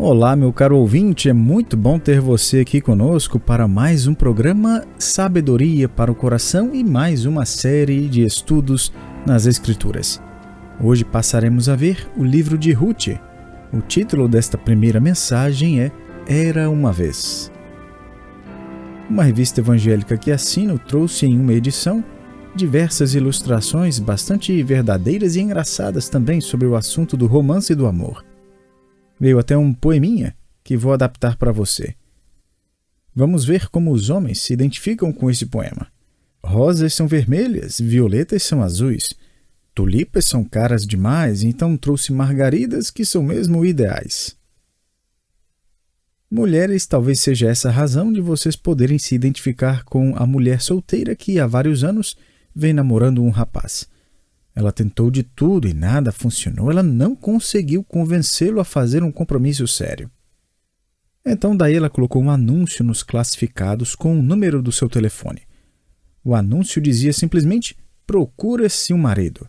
Olá, meu caro ouvinte, é muito bom ter você aqui conosco para mais um programa Sabedoria para o Coração e mais uma série de estudos nas Escrituras. Hoje passaremos a ver o livro de Ruth. O título desta primeira mensagem é Era uma Vez. Uma revista evangélica que assino trouxe em uma edição diversas ilustrações bastante verdadeiras e engraçadas também sobre o assunto do romance e do amor. Veio até um poeminha que vou adaptar para você. Vamos ver como os homens se identificam com esse poema. Rosas são vermelhas, violetas são azuis. Tulipas são caras demais, então trouxe margaridas que são mesmo ideais. Mulheres, talvez seja essa a razão de vocês poderem se identificar com a mulher solteira que há vários anos vem namorando um rapaz. Ela tentou de tudo e nada funcionou. Ela não conseguiu convencê-lo a fazer um compromisso sério. Então daí ela colocou um anúncio nos classificados com o número do seu telefone. O anúncio dizia simplesmente: procura-se um marido.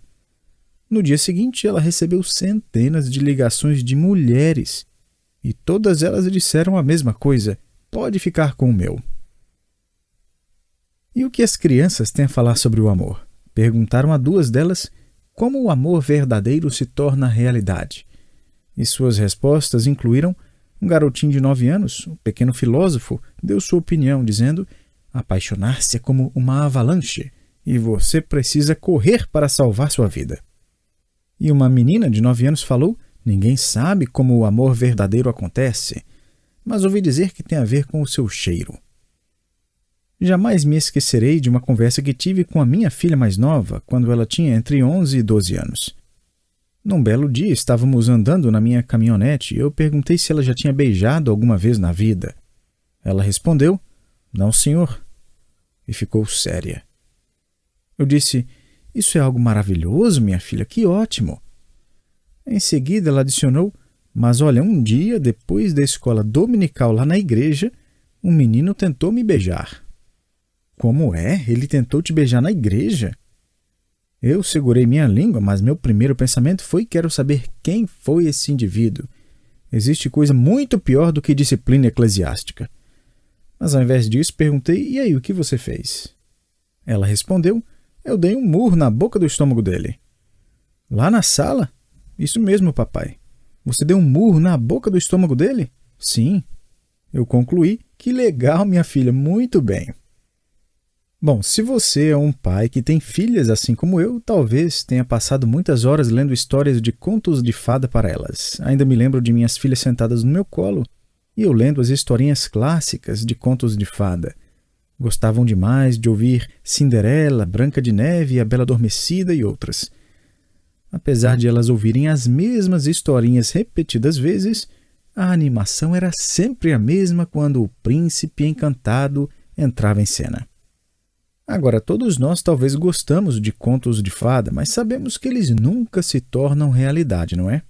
No dia seguinte ela recebeu centenas de ligações de mulheres e todas elas disseram a mesma coisa: pode ficar com o meu. E o que as crianças têm a falar sobre o amor? Perguntaram a duas delas como o amor verdadeiro se torna realidade. E suas respostas incluíram um garotinho de 9 anos, um pequeno filósofo, deu sua opinião dizendo: apaixonar-se é como uma avalanche e você precisa correr para salvar sua vida. E uma menina de 9 anos falou: ninguém sabe como o amor verdadeiro acontece, mas ouvi dizer que tem a ver com o seu cheiro. Jamais me esquecerei de uma conversa que tive com a minha filha mais nova, quando ela tinha entre 11 e 12 anos. Num belo dia, estávamos andando na minha caminhonete e eu perguntei se ela já tinha beijado alguma vez na vida. Ela respondeu: não, senhor. E ficou séria. Eu disse: isso é algo maravilhoso, minha filha, que ótimo. Em seguida, ela adicionou: mas olha, um dia, depois da escola dominical lá na igreja, um menino tentou me beijar. Como é? Ele tentou te beijar na igreja? Eu segurei minha língua, mas meu primeiro pensamento foi: quero saber quem foi esse indivíduo. Existe coisa muito pior do que disciplina eclesiástica. Mas ao invés disso, perguntei: e aí, o que você fez? Ela respondeu: eu dei um murro na boca do estômago dele. Lá na sala? Isso mesmo, papai. Você deu um murro na boca do estômago dele? Sim. Eu concluí: que legal, minha filha, muito bem. Bom, se você é um pai que tem filhas assim como eu, talvez tenha passado muitas horas lendo histórias de contos de fada para elas. Ainda me lembro de minhas filhas sentadas no meu colo e eu lendo as historinhas clássicas de contos de fada. Gostavam demais de ouvir Cinderela, Branca de Neve, A Bela Adormecida e outras. Apesar de elas ouvirem as mesmas historinhas repetidas vezes, a animação era sempre a mesma quando o príncipe encantado entrava em cena. Agora, todos nós talvez gostamos de contos de fada, mas sabemos que eles nunca se tornam realidade, não é?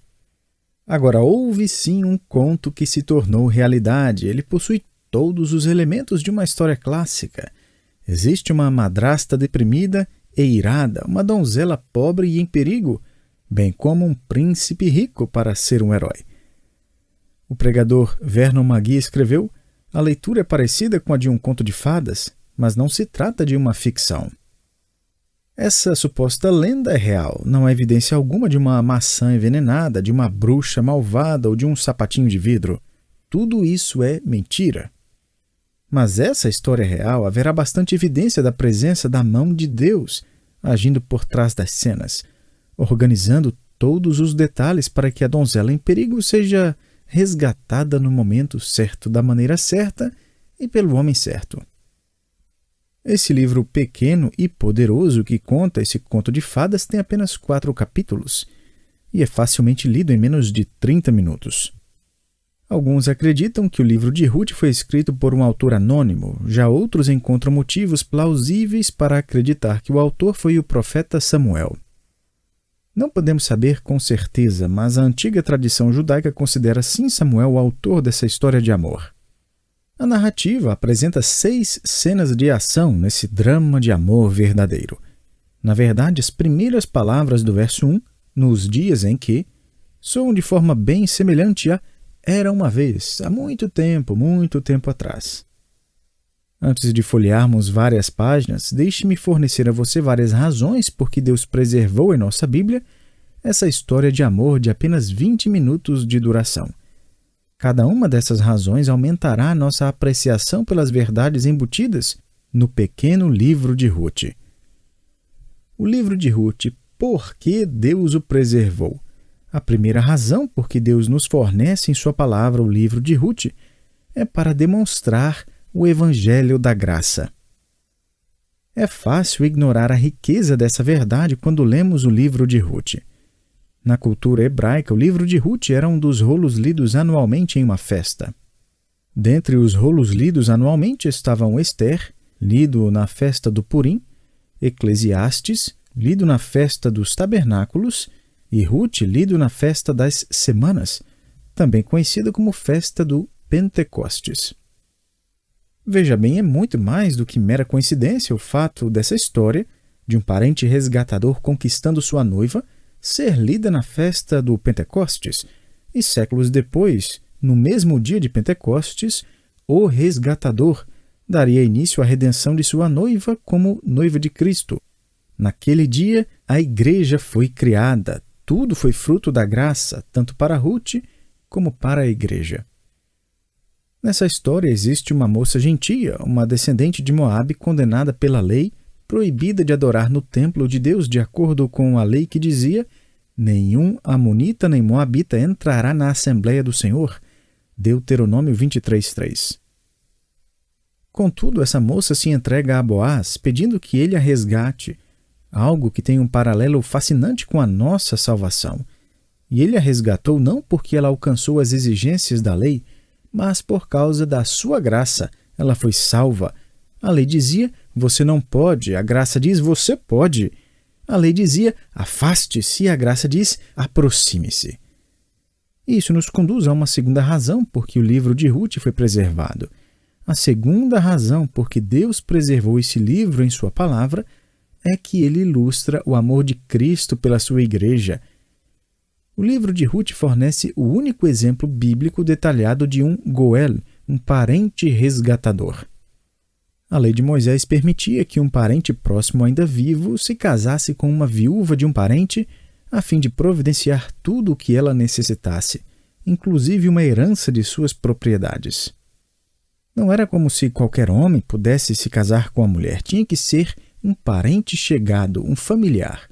Agora, houve sim um conto que se tornou realidade. Ele possui todos os elementos de uma história clássica. Existe uma madrasta deprimida e irada, uma donzela pobre e em perigo, bem como um príncipe rico para ser um herói. O pregador Vernon McGee escreveu: a leitura é parecida com a de um conto de fadas, mas não se trata de uma ficção. Essa suposta lenda é real, não há evidência alguma de uma maçã envenenada, de uma bruxa malvada ou de um sapatinho de vidro. Tudo isso é mentira. Mas essa história é real, haverá bastante evidência da presença da mão de Deus agindo por trás das cenas, organizando todos os detalhes para que a donzela em perigo seja resgatada no momento certo, da maneira certa e pelo homem certo. Esse livro pequeno e poderoso que conta esse conto de fadas tem apenas 4 capítulos e é facilmente lido em menos de 30 minutos. Alguns acreditam que o livro de Ruth foi escrito por um autor anônimo, já outros encontram motivos plausíveis para acreditar que o autor foi o profeta Samuel. Não podemos saber com certeza, mas a antiga tradição judaica considera sim Samuel o autor dessa história de amor. A narrativa apresenta 6 cenas de ação nesse drama de amor verdadeiro. Na verdade, as primeiras palavras do verso 1, nos dias em que, soam de forma bem semelhante a Era uma vez, há muito tempo atrás. Antes de folhearmos várias páginas, deixe-me fornecer a você várias razões por que Deus preservou em nossa Bíblia essa história de amor de apenas 20 minutos de duração. Cada uma dessas razões aumentará a nossa apreciação pelas verdades embutidas no pequeno livro de Ruth. O livro de Ruth, por que Deus o preservou? A primeira razão por que Deus nos fornece em sua palavra o livro de Ruth é para demonstrar o Evangelho da Graça. É fácil ignorar a riqueza dessa verdade quando lemos o livro de Ruth. Na cultura hebraica, o livro de Ruth era um dos rolos lidos anualmente em uma festa. Dentre os rolos lidos anualmente estavam Ester, lido na festa do Purim, Eclesiastes, lido na festa dos tabernáculos, e Ruth, lido na festa das semanas, também conhecida como festa do Pentecostes. Veja bem, é muito mais do que mera coincidência o fato dessa história de um parente resgatador conquistando sua noiva ser lida na festa do Pentecostes, e séculos depois, no mesmo dia de Pentecostes, o resgatador daria início à redenção de sua noiva como noiva de Cristo. Naquele dia, a igreja foi criada. Tudo foi fruto da graça, tanto para Ruth como para a igreja. Nessa história existe uma moça gentia, uma descendente de Moabe condenada pela lei, proibida de adorar no templo de Deus de acordo com a lei que dizia: nenhum amonita nem moabita entrará na Assembleia do Senhor. Deuteronômio 23:3. Contudo, essa moça se entrega a Boaz, pedindo que ele a resgate, algo que tem um paralelo fascinante com a nossa salvação. E ele a resgatou não porque ela alcançou as exigências da lei, mas por causa da sua graça. Ela foi salva. A lei dizia: você não pode. A graça diz: você pode. A lei dizia: afaste-se. A graça diz: aproxime-se. Isso nos conduz a uma segunda razão por que o livro de Ruth foi preservado. A segunda razão por que Deus preservou esse livro em sua palavra é que ele ilustra o amor de Cristo pela sua igreja. O livro de Ruth fornece o único exemplo bíblico detalhado de um Goel, um parente resgatador. A lei de Moisés permitia que um parente próximo ainda vivo se casasse com uma viúva de um parente a fim de providenciar tudo o que ela necessitasse, inclusive uma herança de suas propriedades. Não era como se qualquer homem pudesse se casar com a mulher. Tinha que ser um parente chegado, um familiar.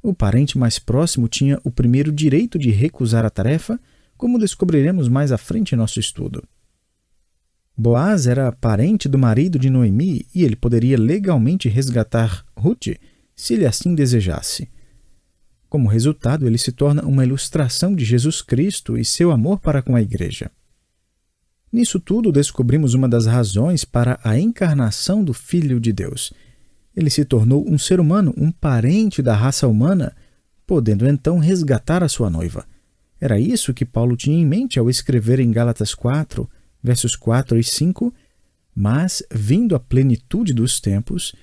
O parente mais próximo tinha o primeiro direito de recusar a tarefa, como descobriremos mais à frente em nosso estudo. Boaz era parente do marido de Noemi e ele poderia legalmente resgatar Ruth se ele assim desejasse. Como resultado, ele se torna uma ilustração de Jesus Cristo e seu amor para com a igreja. Nisso tudo, descobrimos uma das razões para a encarnação do Filho de Deus. Ele se tornou um ser humano, um parente da raça humana, podendo então resgatar a sua noiva. Era isso que Paulo tinha em mente ao escrever em Gálatas 4, versos 4 e 5, mas, vindo a plenitude dos tempos,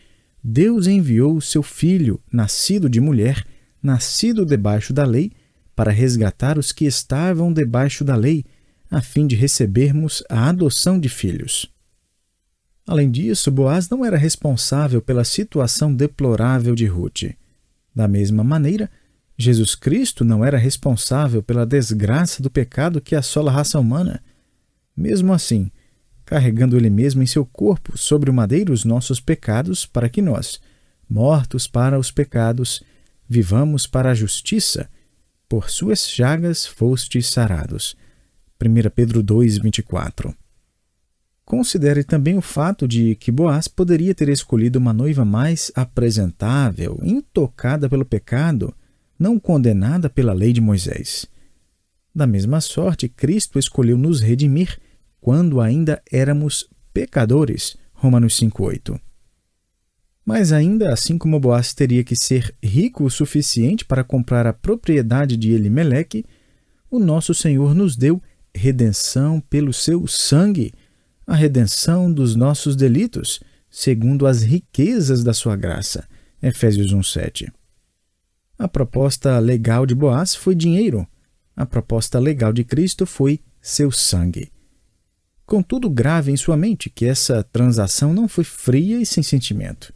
Deus enviou o seu Filho, nascido de mulher, nascido debaixo da lei, para resgatar os que estavam debaixo da lei, a fim de recebermos a adoção de filhos. Além disso, Boaz não era responsável pela situação deplorável de Ruth. Da mesma maneira, Jesus Cristo não era responsável pela desgraça do pecado que assola a raça humana. Mesmo assim, carregando ele mesmo em seu corpo sobre o madeiro os nossos pecados, para que nós, mortos para os pecados, vivamos para a justiça, por suas chagas fostes sarados. 1 Pedro 2:24. Considere também o fato de que Boaz poderia ter escolhido uma noiva mais apresentável, intocada pelo pecado, não condenada pela lei de Moisés. Da mesma sorte, Cristo escolheu nos redimir quando ainda éramos pecadores. Romanos 5:8. Mas ainda, assim como Boaz teria que ser rico o suficiente para comprar a propriedade de Elimeleque, o nosso Senhor nos deu redenção pelo seu sangue, a redenção dos nossos delitos, segundo as riquezas da sua graça. Efésios 1:7. A proposta legal de Boaz foi dinheiro. A proposta legal de Cristo foi seu sangue. Contudo, grave em sua mente que essa transação não foi fria e sem sentimento.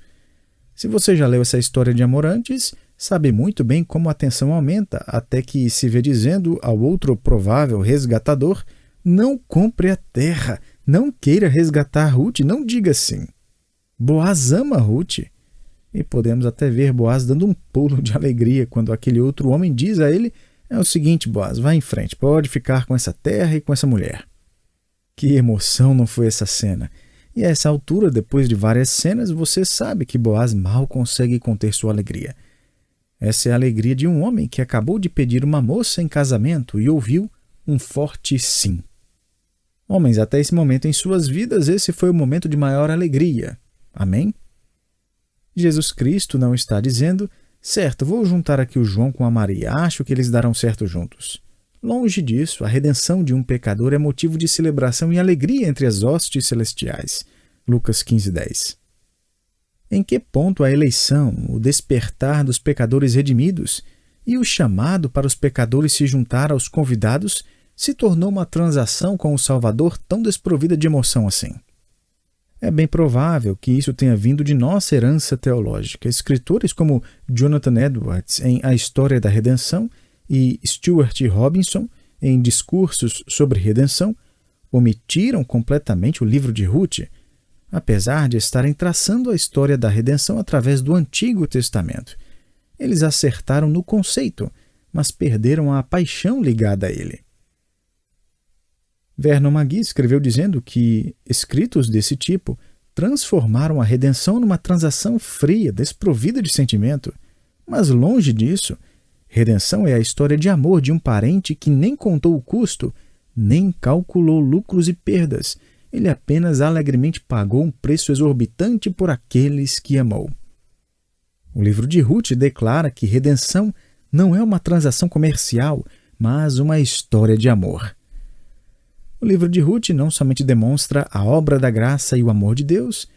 Se você já leu essa história de amor antes, sabe muito bem como a tensão aumenta até que se vê dizendo ao outro provável resgatador: não compre a terra, não queira resgatar Ruth, não diga assim. Boaz ama Ruth. E podemos até ver Boaz dando um pulo de alegria quando aquele outro homem diz a ele: é o seguinte, Boaz, vá em frente, pode ficar com essa terra e com essa mulher. Que emoção não foi essa cena! E a essa altura, depois de várias cenas, você sabe que Boaz mal consegue conter sua alegria. Essa é a alegria de um homem que acabou de pedir uma moça em casamento e ouviu um forte sim. Homens, até esse momento em suas vidas, esse foi o momento de maior alegria. Amém? Jesus Cristo não está dizendo: certo, vou juntar aqui o João com a Maria, acho que eles darão certo juntos. Longe disso, a redenção de um pecador é motivo de celebração e alegria entre as hostes celestiais. Lucas 15:10. Em que ponto a eleição, o despertar dos pecadores redimidos e o chamado para os pecadores se juntar aos convidados se tornou uma transação com o Salvador tão desprovida de emoção assim? É bem provável que isso tenha vindo de nossa herança teológica. Escritores como Jonathan Edwards, em A História da Redenção, e Stuart Robinson, em Discursos sobre Redenção, omitiram completamente o livro de Ruth, apesar de estarem traçando a história da redenção através do Antigo Testamento. Eles acertaram no conceito, mas perderam a paixão ligada a ele. Vernon McGee escreveu dizendo que escritos desse tipo transformaram a redenção numa transação fria, desprovida de sentimento. Mas longe disso, redenção é a história de amor de um parente que nem contou o custo, nem calculou lucros e perdas. Ele apenas alegremente pagou um preço exorbitante por aqueles que amou. O livro de Ruth declara que redenção não é uma transação comercial, mas uma história de amor. O livro de Ruth não somente demonstra a obra da graça e o amor de Deus,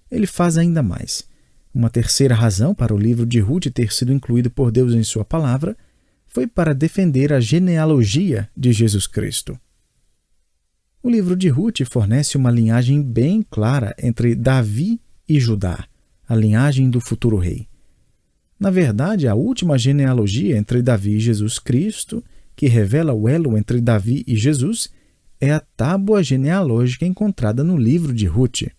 ele faz ainda mais. Uma terceira razão para o livro de Ruth ter sido incluído por Deus em sua palavra foi para defender a genealogia de Jesus Cristo. O livro de Ruth fornece uma linhagem bem clara entre Davi e Judá, a linhagem do futuro rei. Na verdade, a última genealogia entre Davi e Jesus Cristo, que revela o elo entre Davi e Jesus, é a tábua genealógica encontrada no livro de Ruth.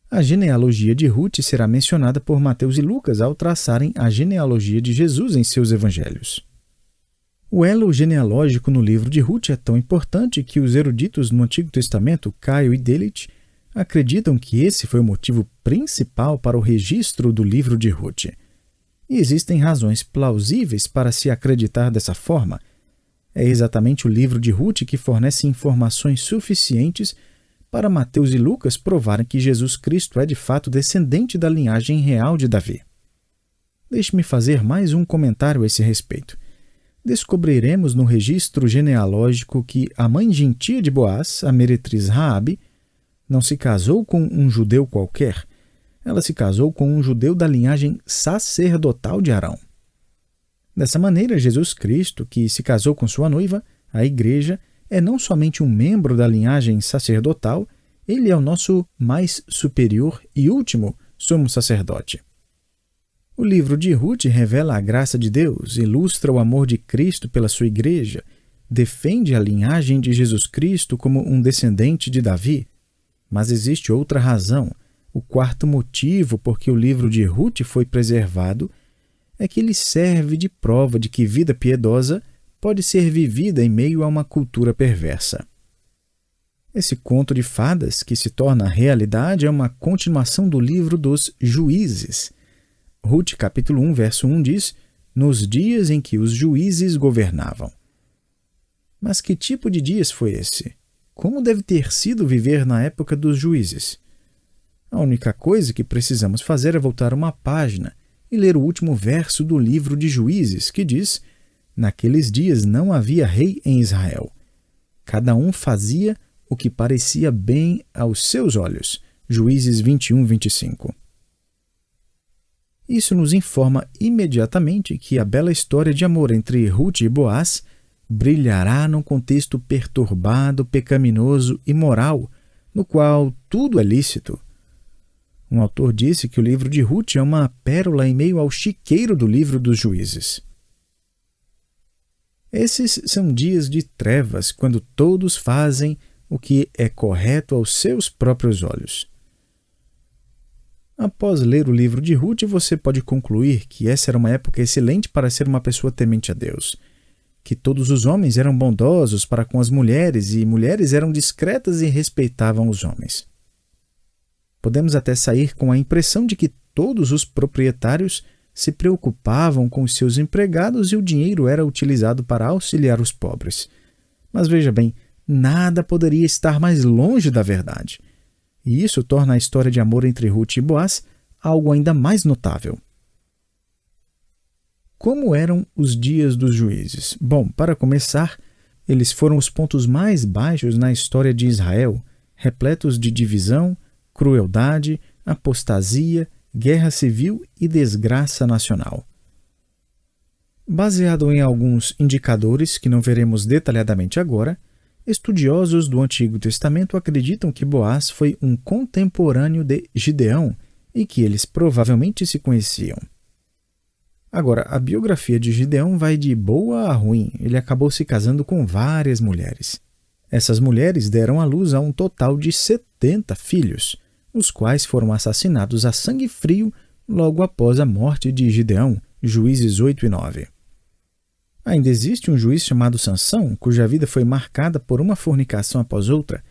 A genealogia de Ruth será mencionada por Mateus e Lucas ao traçarem a genealogia de Jesus em seus evangelhos. O elo genealógico no livro de Ruth é tão importante que os eruditos no Antigo Testamento, Caio e Delitzsch, acreditam que esse foi o motivo principal para o registro do livro de Ruth. E existem razões plausíveis para se acreditar dessa forma. É exatamente o livro de Ruth que fornece informações suficientes para Mateus e Lucas provarem que Jesus Cristo é de fato descendente da linhagem real de Davi. Deixe-me fazer mais um comentário a esse respeito. Descobriremos no registro genealógico que a mãe gentia de Boaz, a meretriz Raabe, não se casou com um judeu qualquer. Ela se casou com um judeu da linhagem sacerdotal de Arão. Dessa maneira, Jesus Cristo, que se casou com sua noiva, a Igreja, é não somente um membro da linhagem sacerdotal, ele é o nosso mais superior e último sumo sacerdote. O livro de Ruth revela a graça de Deus, ilustra o amor de Cristo pela sua Igreja, defende a linhagem de Jesus Cristo como um descendente de Davi. Mas existe outra razão. O quarto motivo por que o livro de Ruth foi preservado é que ele serve de prova de que vida piedosa pode ser vivida em meio a uma cultura perversa. Esse conto de fadas que se torna realidade é uma continuação do livro dos Juízes. Ruth, capítulo 1, verso 1 diz: nos dias em que os juízes governavam. Mas que tipo de dias foi esse? Como deve ter sido viver na época dos juízes? A única coisa que precisamos fazer é voltar uma página e ler o último verso do livro de Juízes, que diz: naqueles dias não havia rei em Israel. Cada um fazia o que parecia bem aos seus olhos. Juízes 21, 25. Isso nos informa imediatamente que a bela história de amor entre Ruth e Boaz brilhará num contexto perturbado, pecaminoso e moral, no qual tudo é lícito. Um autor disse que o livro de Ruth é uma pérola em meio ao chiqueiro do livro dos Juízes. Esses são dias de trevas, quando todos fazem o que é correto aos seus próprios olhos. Após ler o livro de Ruth, você pode concluir que essa era uma época excelente para ser uma pessoa temente a Deus, que todos os homens eram bondosos para com as mulheres e mulheres eram discretas e respeitavam os homens. Podemos até sair com a impressão de que todos os proprietários se preocupavam com os seus empregados e o dinheiro era utilizado para auxiliar os pobres. Mas veja bem, nada poderia estar mais longe da verdade. E isso torna a história de amor entre Ruth e Boaz algo ainda mais notável. Como eram os dias dos juízes? Bom, para começar, eles foram os pontos mais baixos na história de Israel, repletos de divisão, crueldade, apostasia, guerra civil e desgraça nacional. Baseado em alguns indicadores que não veremos detalhadamente agora, estudiosos do Antigo Testamento acreditam que Boaz foi um contemporâneo de Gideão e que eles provavelmente se conheciam. Agora, a biografia de Gideão vai de boa a ruim. Ele acabou se casando com várias mulheres. Essas mulheres deram à luz a um total de 70 filhos, os quais foram assassinados a sangue frio logo após a morte de Gideão, Juízes 8 e 9. Ainda existe um juiz chamado Sansão, cuja vida foi marcada por uma fornicação após outra,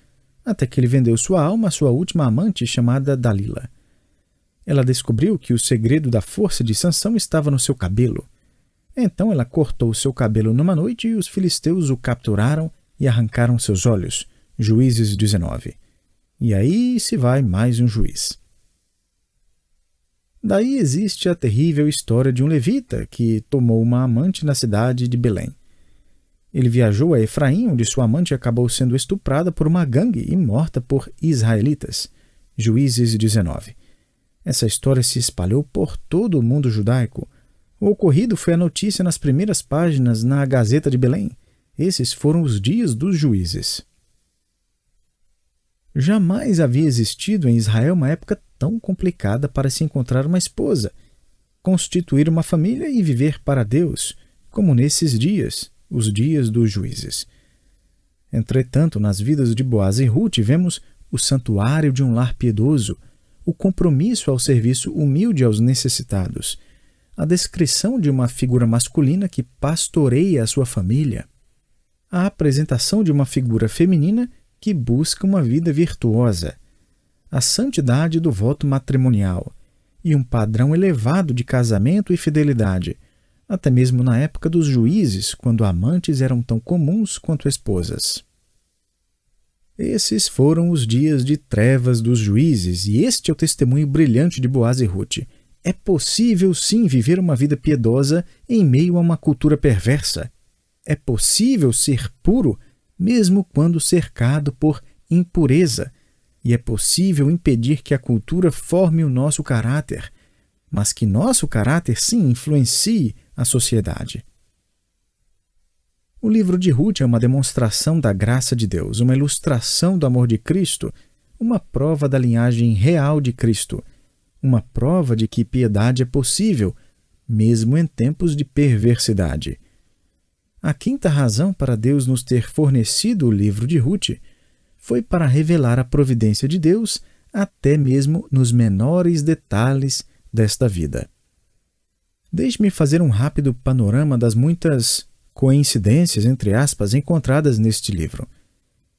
até que ele vendeu sua alma à sua última amante chamada Dalila. Ela descobriu que o segredo da força de Sansão estava no seu cabelo. Então ela cortou seu cabelo numa noite e os filisteus o capturaram e arrancaram seus olhos. Juízes 19. E aí se vai mais um juiz. Daí existe a terrível história de um levita que tomou uma amante na cidade de Belém. Ele viajou a Efraim, onde sua amante acabou sendo estuprada por uma gangue e morta por israelitas. Juízes 19. Essa história se espalhou por todo o mundo judaico. O ocorrido foi a notícia nas primeiras páginas na Gazeta de Belém. Esses foram os dias dos juízes. Jamais havia existido em Israel uma época tão complicada para se encontrar uma esposa, constituir uma família e viver para Deus, como nesses dias, os dias dos juízes. Entretanto, nas vidas de Boaz e Ruth vemos o santuário de um lar piedoso, o compromisso ao serviço humilde aos necessitados, a descrição de uma figura masculina que pastoreia a sua família, a apresentação de uma figura feminina que busca uma vida virtuosa, a santidade do voto matrimonial e um padrão elevado de casamento e fidelidade, até mesmo na época dos juízes, quando amantes eram tão comuns quanto esposas. Esses foram os dias de trevas dos juízes, e este é o testemunho brilhante de Boaz e Ruth. É possível, sim, viver uma vida piedosa em meio a uma cultura perversa. É possível ser puro, mesmo quando cercado por impureza. E é possível impedir que a cultura forme o nosso caráter, mas que nosso caráter, sim, influencie a sociedade. O livro de Ruth é uma demonstração da graça de Deus, uma ilustração do amor de Cristo, uma prova da linhagem real de Cristo, uma prova de que piedade é possível, mesmo em tempos de perversidade. A quinta razão para Deus nos ter fornecido o livro de Ruth foi para revelar a providência de Deus até mesmo nos menores detalhes desta vida. Deixe-me fazer um rápido panorama das muitas coincidências, entre aspas, encontradas neste livro.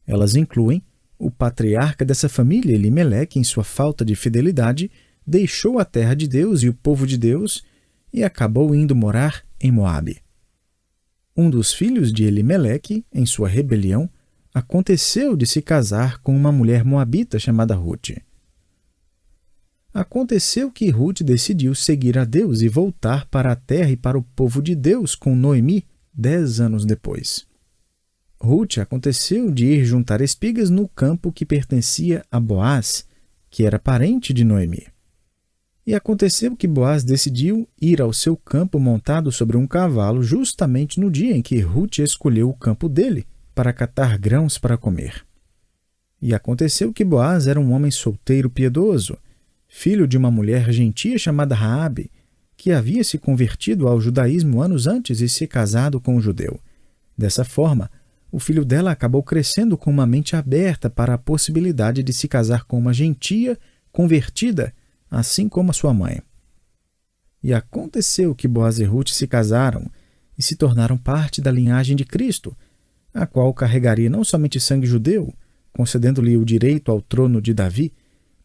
Elas incluem o patriarca dessa família, Elimeleque, em sua falta de fidelidade, deixou a terra de Deus e o povo de Deus e acabou indo morar em Moabe. Um dos filhos de Elimeleque, em sua rebelião, aconteceu de se casar com uma mulher moabita chamada Ruth. Aconteceu que Ruth decidiu seguir a Deus e voltar para a terra e para o povo de Deus com Noemi 10 anos depois. Ruth aconteceu de ir juntar espigas no campo que pertencia a Boaz, que era parente de Noemi. E aconteceu que Boaz decidiu ir ao seu campo montado sobre um cavalo justamente no dia em que Ruth escolheu o campo dele para catar grãos para comer. E aconteceu que Boaz era um homem solteiro piedoso, filho de uma mulher gentia chamada Raabe, que havia se convertido ao judaísmo anos antes e se casado com um judeu. Dessa forma, o filho dela acabou crescendo com uma mente aberta para a possibilidade de se casar com uma gentia convertida, assim como a sua mãe. E aconteceu que Boaz e Ruth se casaram e se tornaram parte da linhagem de Cristo, a qual carregaria não somente sangue judeu, concedendo-lhe o direito ao trono de Davi,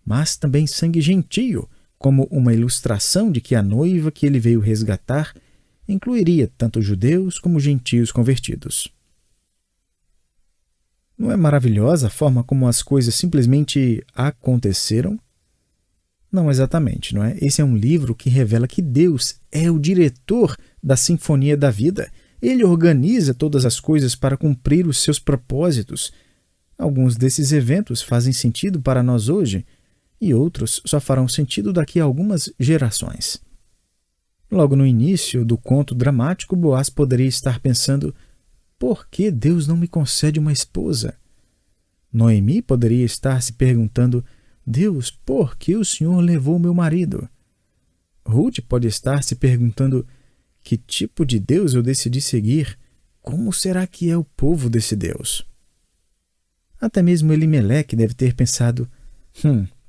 mas também sangue gentio, como uma ilustração de que a noiva que ele veio resgatar incluiria tanto judeus como gentios convertidos. Não é maravilhosa a forma como as coisas simplesmente aconteceram? Não exatamente, não é? Esse é um livro que revela que Deus é o diretor da sinfonia da vida. Ele organiza todas as coisas para cumprir os seus propósitos. Alguns desses eventos fazem sentido para nós hoje e outros só farão sentido daqui a algumas gerações. Logo no início do conto dramático, Boaz poderia estar pensando: por que Deus não me concede uma esposa? Noemi poderia estar se perguntando: Deus, por que o Senhor levou meu marido? Ruth pode estar se perguntando: que tipo de Deus eu decidi seguir? Como será que é o povo desse Deus? Até mesmo Elimeleque deve ter pensado: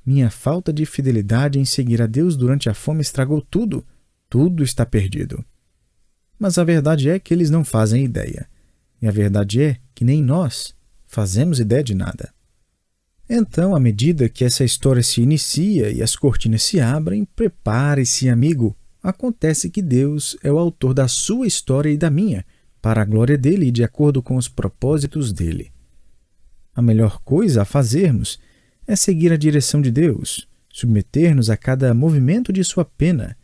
minha falta de fidelidade em seguir a Deus durante a fome estragou tudo. Tudo está perdido. Mas a verdade é que eles não fazem ideia. E a verdade é que nem nós fazemos ideia de nada. Então, à medida que essa história se inicia e as cortinas se abrem, prepare-se, amigo. Acontece que Deus é o autor da sua história e da minha, para a glória dele e de acordo com os propósitos dele. A melhor coisa a fazermos é seguir a direção de Deus, submeter-nos a cada movimento de sua pena,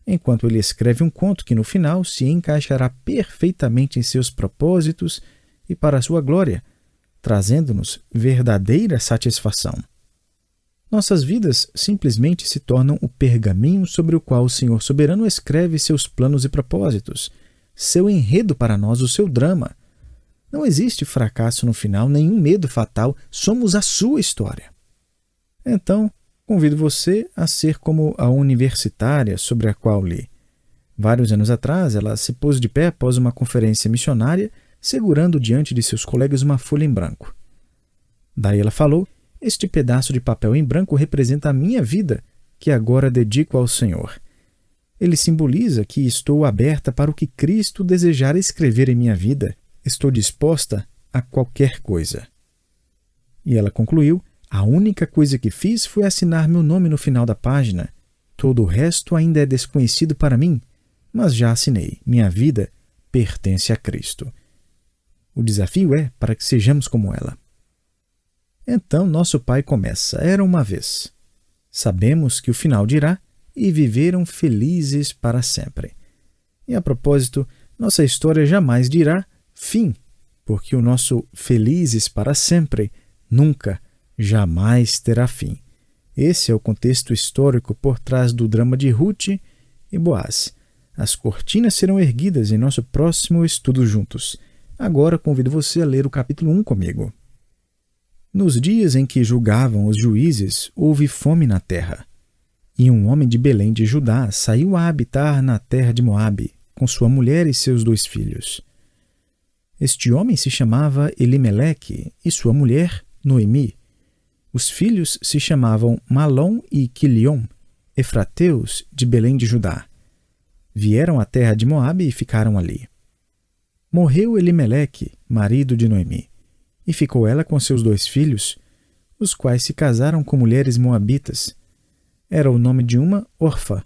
enquanto ele escreve um conto que no final se encaixará perfeitamente em seus propósitos e para a sua glória, trazendo-nos verdadeira satisfação. Nossas vidas simplesmente se tornam o pergaminho sobre o qual o Senhor soberano escreve seus planos e propósitos, seu enredo para nós, o seu drama. Não existe fracasso no final, nenhum medo fatal, somos a sua história. Então, convido você a ser como a universitária sobre a qual li. Vários anos atrás, ela se pôs de pé após uma conferência missionária, segurando diante de seus colegas uma folha em branco. Daí ela falou: este pedaço de papel em branco representa a minha vida, que agora dedico ao Senhor. Ele simboliza que estou aberta para o que Cristo desejar escrever em minha vida. Estou disposta a qualquer coisa. E ela concluiu: a única coisa que fiz foi assinar meu nome no final da página. Todo o resto ainda é desconhecido para mim, mas já assinei. Minha vida pertence a Cristo. O desafio é para que sejamos como ela. Então nosso pai começa: era uma vez. Sabemos que o final dirá: e viveram felizes para sempre. E a propósito, nossa história jamais dirá fim, porque o nosso felizes para sempre nunca, jamais terá fim. Esse é o contexto histórico por trás do drama de Ruth e Boaz. As cortinas serão erguidas em nosso próximo estudo juntos. Agora convido você a ler o capítulo 1 comigo. Nos dias em que julgavam os juízes, houve fome na terra. E um homem de Belém de Judá saiu a habitar na terra de Moabe, com sua mulher e seus 2 filhos. Este homem se chamava Elimeleque e sua mulher Noemi. Os filhos se chamavam Malom e Quilion, efrateus de Belém de Judá. Vieram à terra de Moabe e ficaram ali. Morreu Elimeleque, marido de Noemi, e ficou ela com seus 2 filhos, os quais se casaram com mulheres moabitas. Era o nome de uma Orfa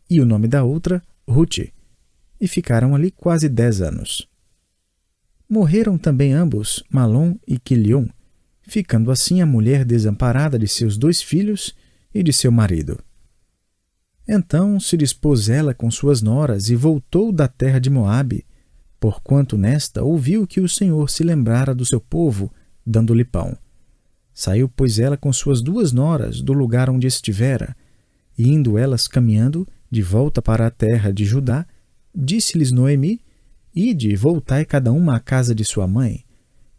e o nome da outra Ruth, e ficaram ali quase 10 anos. Morreram também ambos, Malom e Quilion, ficando assim a mulher desamparada de seus 2 filhos e de seu marido. Então se dispôs ela com suas noras e voltou da terra de Moabe, porquanto nesta ouviu que o Senhor se lembrara do seu povo, dando-lhe pão. Saiu, pois, ela com suas 2 noras do lugar onde estivera, E indo elas caminhando de volta para a terra de Judá, disse-lhes Noemi: Ide, voltai cada uma à casa de sua mãe,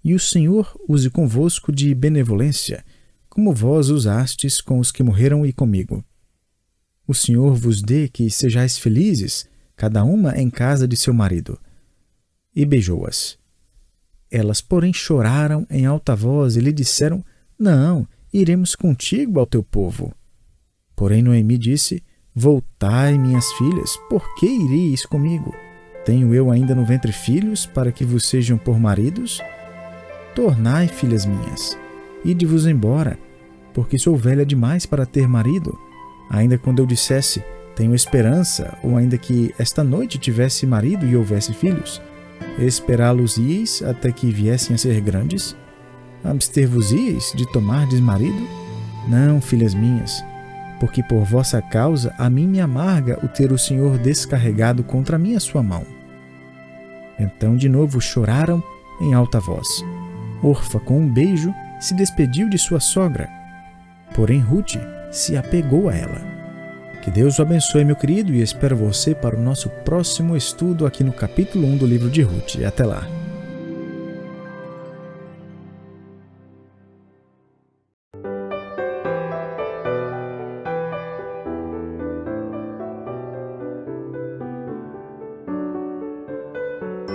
e o Senhor use convosco de benevolência, como vós usastes com os que morreram e comigo. O Senhor vos dê que sejais felizes, cada uma em casa de seu marido. E beijou-as. Elas, porém, choraram em alta voz e lhe disseram: Não, iremos contigo ao teu povo. Porém Noemi disse: Voltai, minhas filhas, por que iríeis comigo? Tenho eu ainda no ventre filhos, para que vos sejam por maridos? Tornai, filhas minhas, ide-vos embora, porque sou velha demais para ter marido. Ainda quando eu dissesse, tenho esperança, ou ainda que esta noite tivesse marido e houvesse filhos, esperá-los-íeis até que viessem a ser grandes? Abster-vos-íeis de tomardes marido? Não, filhas minhas, porque por vossa causa a mim me amarga o ter o Senhor descarregado contra mim a sua mão. Então de novo choraram em alta voz. Orfa, com um beijo, se despediu de sua sogra. Porém Ruth se apegou a ela. Que Deus o abençoe, meu querido, e espero você para o nosso próximo estudo aqui no capítulo 1 do livro de Ruth. Até lá!